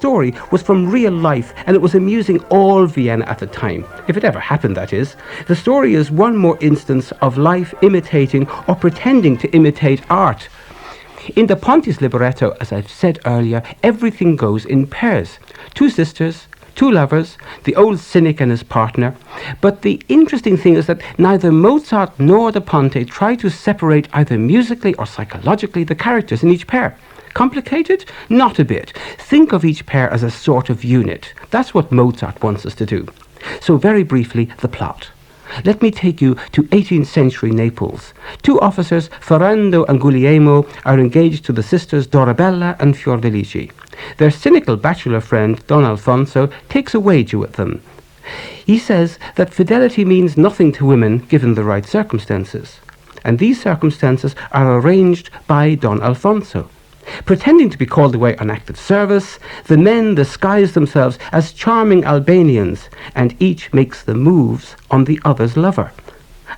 story was from real life, and it was amusing all Vienna at the time, if it ever happened, that is. The story is one more instance of life imitating or pretending to imitate art. In the Ponti's libretto, as I've said earlier, everything goes in pairs. Two sisters, two lovers, the old cynic and his partner. But the interesting thing is that neither Mozart nor the Ponte try to separate either musically or psychologically the characters in each pair. Complicated? Not a bit. Think of each pair as a sort of unit. That's what Mozart wants us to do. So very briefly, the plot. Let me take you to 18th century Naples. Two officers, Ferrando and Guglielmo, are engaged to the sisters Dorabella and Fiordalici. Their cynical bachelor friend, Don Alfonso, takes a wager with them. He says that fidelity means nothing to women given the right circumstances. And these circumstances are arranged by Don Alfonso. Pretending to be called away on active service, the men disguise themselves as charming Albanians, and each makes the moves on the other's lover.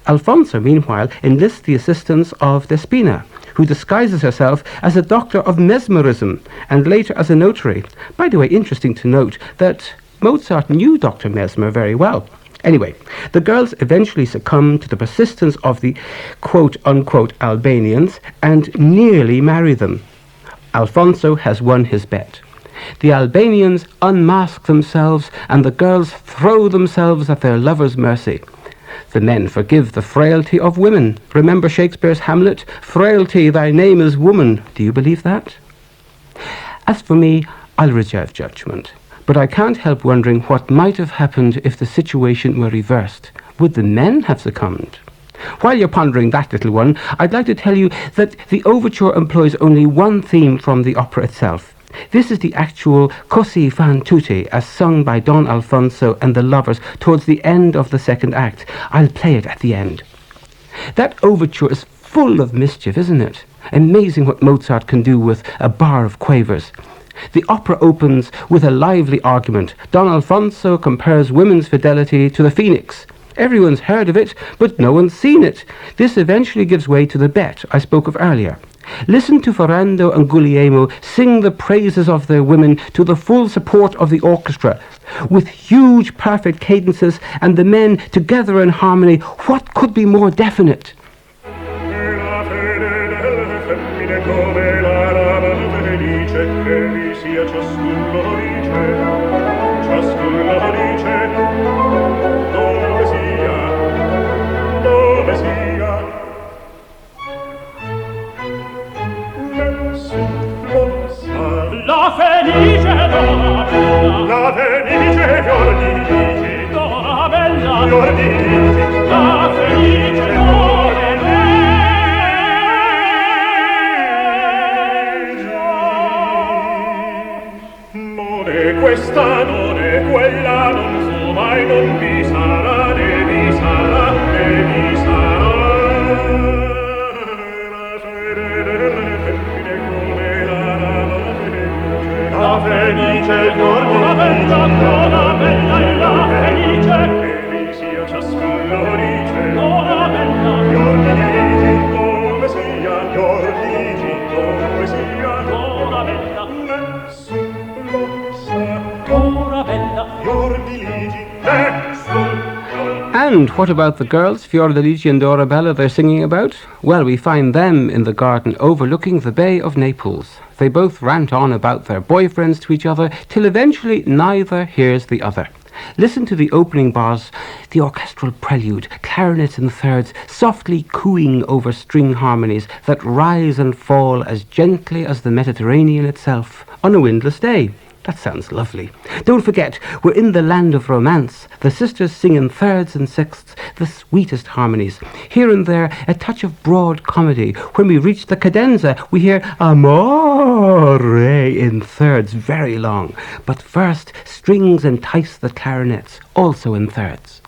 Alfonso, meanwhile, enlists the assistance of Despina, who disguises herself as a doctor of mesmerism and later as a notary. By the way, interesting to note that Mozart knew Dr. Mesmer very well. Anyway, the girls eventually succumb to the persistence of the quote-unquote Albanians and nearly marry them. Alfonso has won his bet. The Albanians unmask themselves and the girls throw themselves at their lovers' mercy. The men forgive the frailty of women. Remember Shakespeare's Hamlet? Frailty, thy name is woman. Do you believe that? As for me, I'll reserve judgment. But I can't help wondering what might have happened if the situation were reversed. Would the men have succumbed? While you're pondering that little one, I'd like to tell you that the overture employs only one theme from the opera itself. This is the actual Cosi fan tutte, as sung by Don Alfonso and the lovers towards the end of the second act. I'll play it at the end. That overture is full of mischief, isn't it? Amazing what Mozart can do with a bar of quavers. The opera opens with a lively argument. Don Alfonso compares women's fidelity to the phoenix. Everyone's heard of it, but no one's seen it. This eventually gives way to the bet I spoke of earlier. Listen to Ferrando and Guglielmo sing the praises of their women to the full support of the orchestra, with huge perfect cadences and the men together in harmony. What could be more definite? La felice Dorabella, la felice Fiordalici, Dorabella, Fiordalici, la felice Dorabella. Non è questa, non è quella, non fu mai, non vi sarà, né vi sarà, né vi sarà. La felice Dorabella, Dorabella, la felice, che sia ciascun l'orice. Dorabella, Fiordalici, dove sia, Fiordalici, dove sia. Dorabella, nessun lo sa. Dorabella, Fiordalici, nessun. And what about the girls, Fiordalici and Dorabella, they're singing about? Well, we find them in the garden overlooking the Bay of Naples. They both rant on about their boyfriends to each other, till eventually neither hears the other. Listen to the opening bars, the orchestral prelude, clarinets in thirds, softly cooing over string harmonies that rise and fall as gently as the Mediterranean itself on a windless day. That sounds lovely. Don't forget, we're in the land of romance. The sisters sing in thirds and sixths, the sweetest harmonies. Here and there, a touch of broad comedy. When we reach the cadenza, we hear amore in thirds, very long. But first, strings entice the clarinets, also in thirds.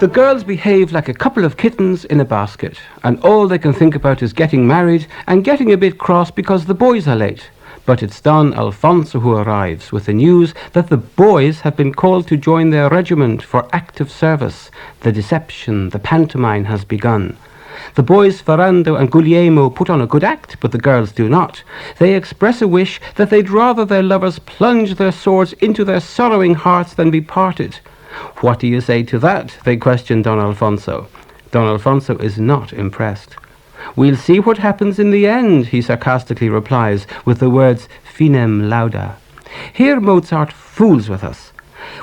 The girls behave like a couple of kittens in a basket, and all they can think about is getting married and getting a bit cross because the boys are late. But it's Don Alfonso who arrives with the news that the boys have been called to join their regiment for active service. The deception, the pantomime has begun. The boys Ferrando and Guglielmo put on a good act, but the girls do not. They express a wish that they'd rather their lovers plunge their swords into their sorrowing hearts than be parted. What do you say to that? They question Don Alfonso. Don Alfonso is not impressed. We'll see what happens in the end, he sarcastically replies with the words finem lauda. Here Mozart fools with us.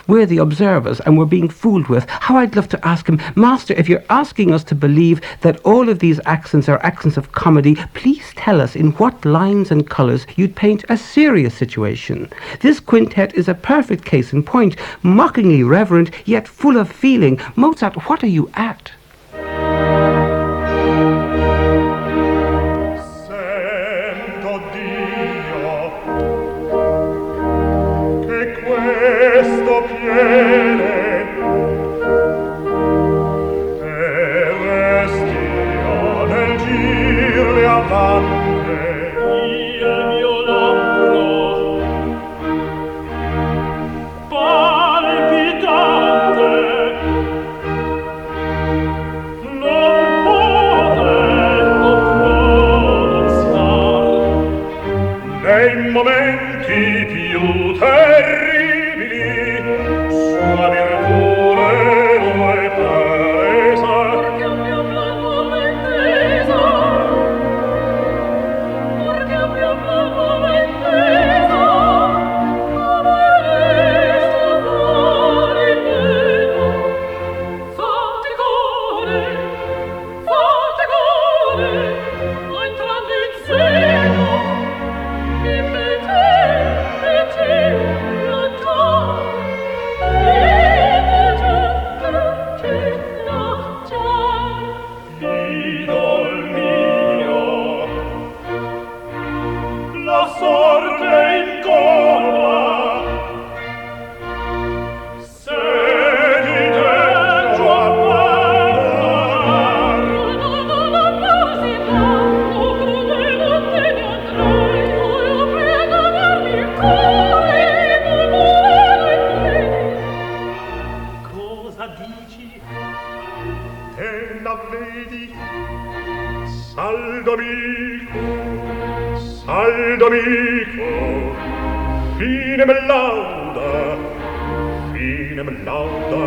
We're the observers and we're being fooled with. How I'd love to ask him, Master, if you're asking us to believe that all of these accents are accents of comedy, please tell us in what lines and colours you'd paint a serious situation. This quintet is a perfect case in point, mockingly reverent yet full of feeling. Mozart, what are you at? Questo piede e restia nel gir le avante il mio labbro palpitante non potevo pronunziar nei momenti più terribili sua virtù e presa perché mio plano l'ha intesa perché mio plano l'ha intesa come resto fuori meno faticone entrando in seno in mente la sorte in colpa se di dentro a par non musica o crudele te ne andrai io prego darmi il cuore cosa dici? Te la vedi? Saldo amico, fine me lauda, fine me lauda.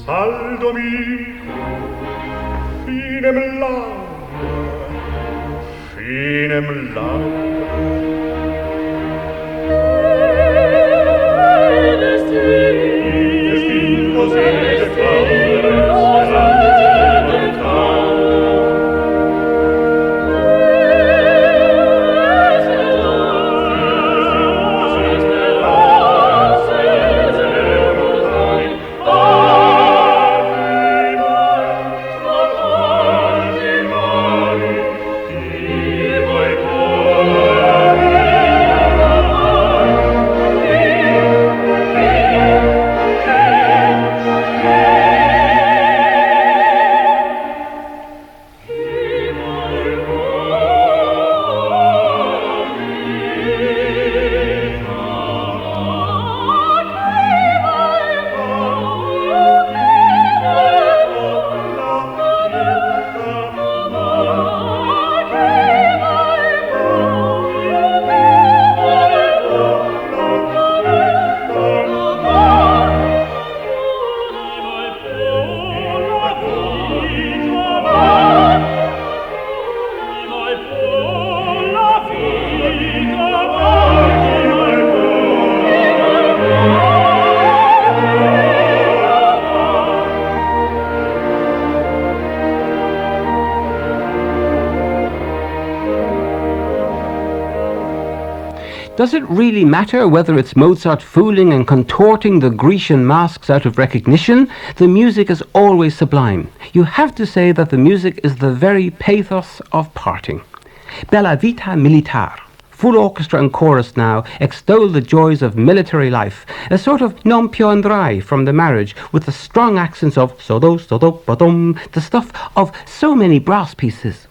Saldo amico, finem lauda. Does it really matter whether it's Mozart fooling and contorting the Grecian masks out of recognition? The music is always sublime. You have to say that the music is the very pathos of parting. Bella vita militar. Full orchestra and chorus now extol the joys of military life, a sort of non più andrai from the marriage, with the strong accents of sodo, sodo, badum, the stuff of so many brass pieces.